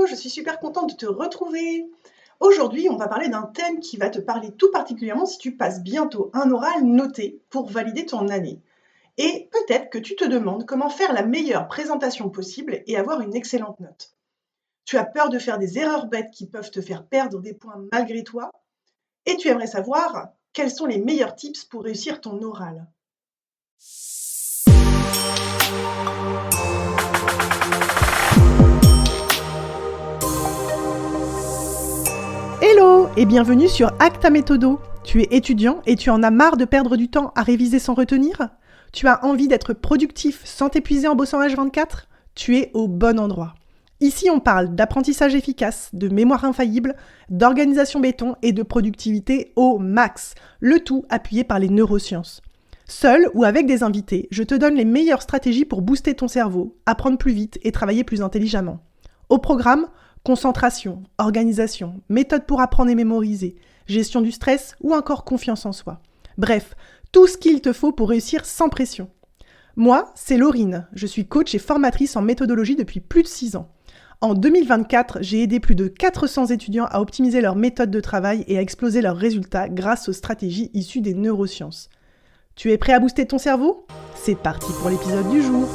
je suis super contente de te retrouver. Aujourd'hui, on va parler d'un thème qui va te parler tout particulièrement si tu passes bientôt un oral noté pour valider ton année. Et peut-être que tu te demandes comment faire la meilleure présentation possible et avoir une excellente note. Tu as peur de faire des erreurs bêtes qui peuvent te faire perdre des points malgré toi et tu aimerais savoir quels sont les meilleurs tips pour réussir ton oral. Hello et bienvenue sur Acta Méthodo. Tu es étudiant et tu en as marre de perdre du temps à réviser sans retenir ? Tu as envie d'être productif sans t'épuiser en bossant H24 ? Tu es au bon endroit. Ici, on parle d'apprentissage efficace, de mémoire infaillible, d'organisation béton et de productivité au max. Le tout appuyé par les neurosciences. Seul ou avec des invités, je te donne les meilleures stratégies pour booster ton cerveau, apprendre plus vite et travailler plus intelligemment. Au programme, concentration, organisation, méthode pour apprendre et mémoriser, gestion du stress ou encore confiance en soi. Bref, tout ce qu'il te faut pour réussir sans pression. Moi, c'est Laurine, je suis coach et formatrice en méthodologie depuis plus de 6 ans. En 2024, j'ai aidé plus de 400 étudiants à optimiser leur méthode de travail et à exploser leurs résultats grâce aux stratégies issues des neurosciences. Tu es prêt à booster ton cerveau ? C'est parti pour l'épisode du jour.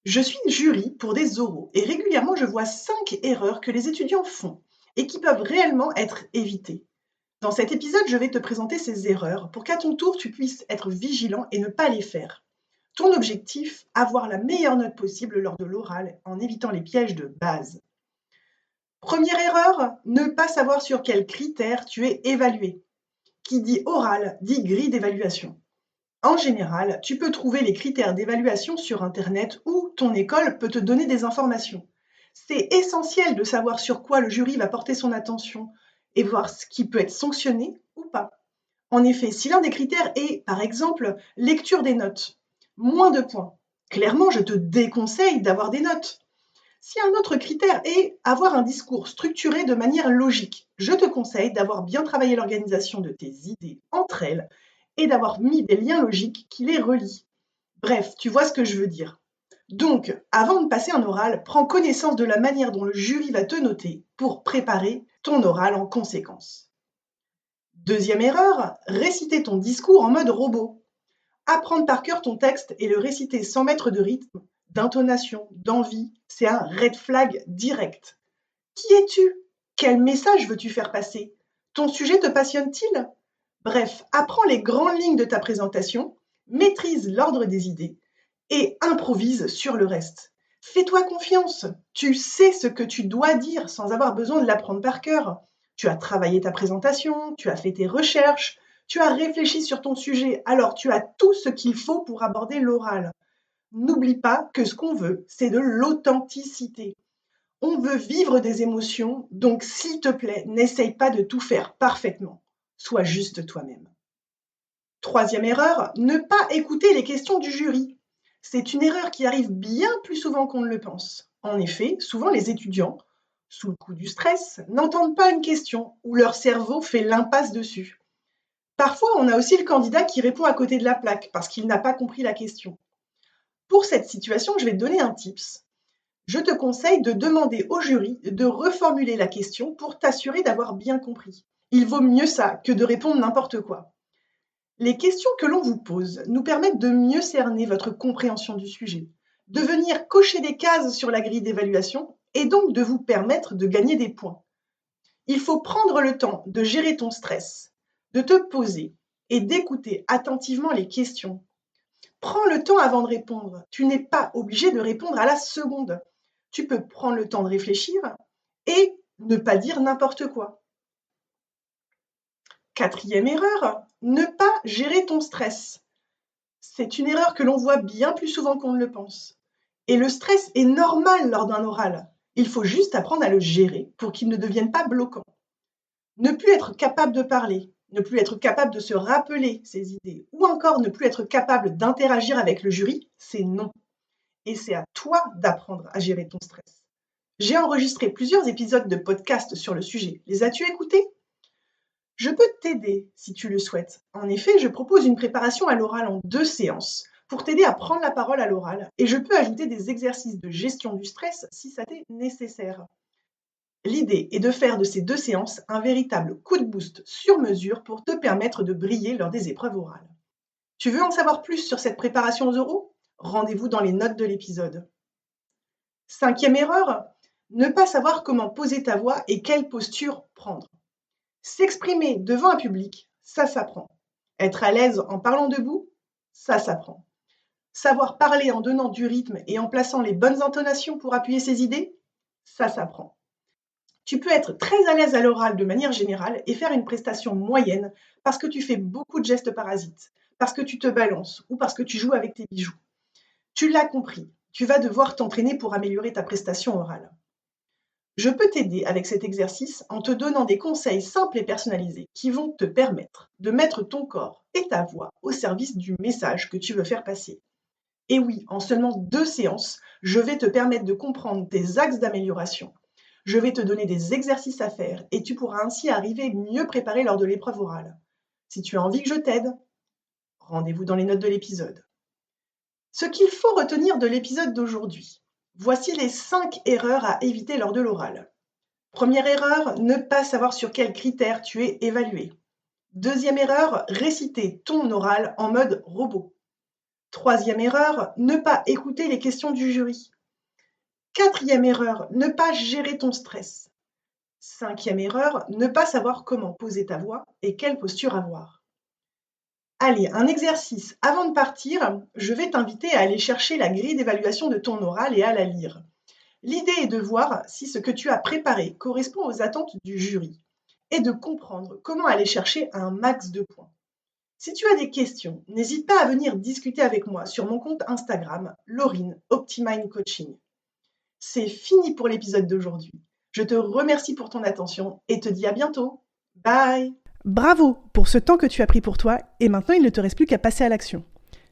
Je suis jury pour des oraux et régulièrement je vois 5 erreurs que les étudiants font et qui peuvent réellement être évitées. Dans cet épisode, je vais te présenter ces erreurs pour qu'à ton tour tu puisses être vigilant et ne pas les faire. Ton objectif, avoir la meilleure note possible lors de l'oral en évitant les pièges de base. Première erreur, ne pas savoir sur quels critères tu es évalué. Qui dit oral dit grille d'évaluation. En général, tu peux trouver les critères d'évaluation sur Internet ou ton école peut te donner des informations. C'est essentiel de savoir sur quoi le jury va porter son attention et voir ce qui peut être sanctionné ou pas. En effet, si l'un des critères est, par exemple, lecture des notes, moins de points, clairement, je te déconseille d'avoir des notes. Si un autre critère est avoir un discours structuré de manière logique, je te conseille d'avoir bien travaillé l'organisation de tes idées entre elles et d'avoir mis des liens logiques qui les relient. Bref, tu vois ce que je veux dire. Donc, avant de passer un oral, prends connaissance de la manière dont le jury va te noter pour préparer ton oral en conséquence. Deuxième erreur, réciter ton discours en mode robot. Apprendre par cœur ton texte et le réciter sans mettre de rythme, d'intonation, d'envie, c'est un red flag direct. Qui es-tu ? Quel message veux-tu faire passer ? Ton sujet te passionne-t-il ? Bref, apprends les grandes lignes de ta présentation, maîtrise l'ordre des idées et improvise sur le reste. Fais-toi confiance, tu sais ce que tu dois dire sans avoir besoin de l'apprendre par cœur. Tu as travaillé ta présentation, tu as fait tes recherches, tu as réfléchi sur ton sujet, alors tu as tout ce qu'il faut pour aborder l'oral. N'oublie pas que ce qu'on veut, c'est de l'authenticité. On veut vivre des émotions, donc s'il te plaît, n'essaye pas de tout faire parfaitement. Sois juste toi-même. Troisième erreur, ne pas écouter les questions du jury. C'est une erreur qui arrive bien plus souvent qu'on ne le pense. En effet, souvent les étudiants, sous le coup du stress, n'entendent pas une question ou leur cerveau fait l'impasse dessus. Parfois, on a aussi le candidat qui répond à côté de la plaque parce qu'il n'a pas compris la question. Pour cette situation, je vais te donner un tips. Je te conseille de demander au jury de reformuler la question pour t'assurer d'avoir bien compris. Il vaut mieux ça que de répondre n'importe quoi. Les questions que l'on vous pose nous permettent de mieux cerner votre compréhension du sujet, de venir cocher des cases sur la grille d'évaluation et donc de vous permettre de gagner des points. Il faut prendre le temps de gérer ton stress, de te poser et d'écouter attentivement les questions. Prends le temps avant de répondre. Tu n'es pas obligé de répondre à la seconde. Tu peux prendre le temps de réfléchir et ne pas dire n'importe quoi. Quatrième erreur, ne pas gérer ton stress. C'est une erreur que l'on voit bien plus souvent qu'on ne le pense. Et le stress est normal lors d'un oral. Il faut juste apprendre à le gérer pour qu'il ne devienne pas bloquant. Ne plus être capable de parler, ne plus être capable de se rappeler ses idées ou encore ne plus être capable d'interagir avec le jury, c'est non. Et c'est à toi d'apprendre à gérer ton stress. J'ai enregistré plusieurs épisodes de podcast sur le sujet. Les as-tu écoutés ? Je peux t'aider si tu le souhaites. En effet, je propose une préparation à l'oral en 2 séances pour t'aider à prendre la parole à l'oral et je peux ajouter des exercices de gestion du stress si ça t'est nécessaire. L'idée est de faire de ces 2 séances un véritable coup de boost sur mesure pour te permettre de briller lors des épreuves orales. Tu veux en savoir plus sur cette préparation aux oraux? Rendez-vous dans les notes de l'épisode. 5e erreur, ne pas savoir comment poser ta voix et quelle posture prendre. S'exprimer devant un public, ça s'apprend. Être à l'aise en parlant debout, ça s'apprend. Savoir parler en donnant du rythme et en plaçant les bonnes intonations pour appuyer ses idées, ça s'apprend. Tu peux être très à l'aise à l'oral de manière générale et faire une prestation moyenne parce que tu fais beaucoup de gestes parasites, parce que tu te balances ou parce que tu joues avec tes bijoux. Tu l'as compris, tu vas devoir t'entraîner pour améliorer ta prestation orale. Je peux t'aider avec cet exercice en te donnant des conseils simples et personnalisés qui vont te permettre de mettre ton corps et ta voix au service du message que tu veux faire passer. Et oui, en seulement 2 séances, je vais te permettre de comprendre tes axes d'amélioration. Je vais te donner des exercices à faire et tu pourras ainsi arriver mieux préparé lors de l'épreuve orale. Si tu as envie que je t'aide, rendez-vous dans les notes de l'épisode. Ce qu'il faut retenir de l'épisode d'aujourd'hui. Voici les 5 erreurs à éviter lors de l'oral. Première erreur, ne pas savoir sur quels critères tu es évalué. Deuxième erreur, réciter ton oral en mode robot. Troisième erreur, ne pas écouter les questions du jury. Quatrième erreur, ne pas gérer ton stress. Cinquième erreur, ne pas savoir comment poser ta voix et quelle posture avoir. Allez, un exercice. Avant de partir, je vais t'inviter à aller chercher la grille d'évaluation de ton oral et à la lire. L'idée est de voir si ce que tu as préparé correspond aux attentes du jury et de comprendre comment aller chercher un max de points. Si tu as des questions, n'hésite pas à venir discuter avec moi sur mon compte Instagram, Laurine Optimind Coaching. C'est fini pour l'épisode d'aujourd'hui. Je te remercie pour ton attention et te dis à bientôt. Bye! Bravo pour ce temps que tu as pris pour toi et maintenant il ne te reste plus qu'à passer à l'action.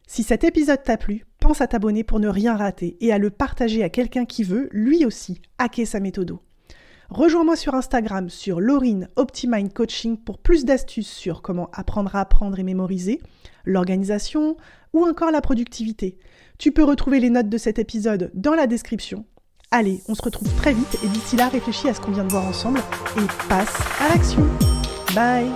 Si cet épisode t'a plu, pense à t'abonner pour ne rien rater et à le partager à quelqu'un qui veut, lui aussi, hacker sa méthode. Rejoins-moi sur Instagram sur Laurine Optimind Coaching pour plus d'astuces sur comment apprendre à apprendre et mémoriser, l'organisation ou encore la productivité. Tu peux retrouver les notes de cet épisode dans la description. Allez, on se retrouve très vite et d'ici là, réfléchis à ce qu'on vient de voir ensemble et passe à l'action. Bye!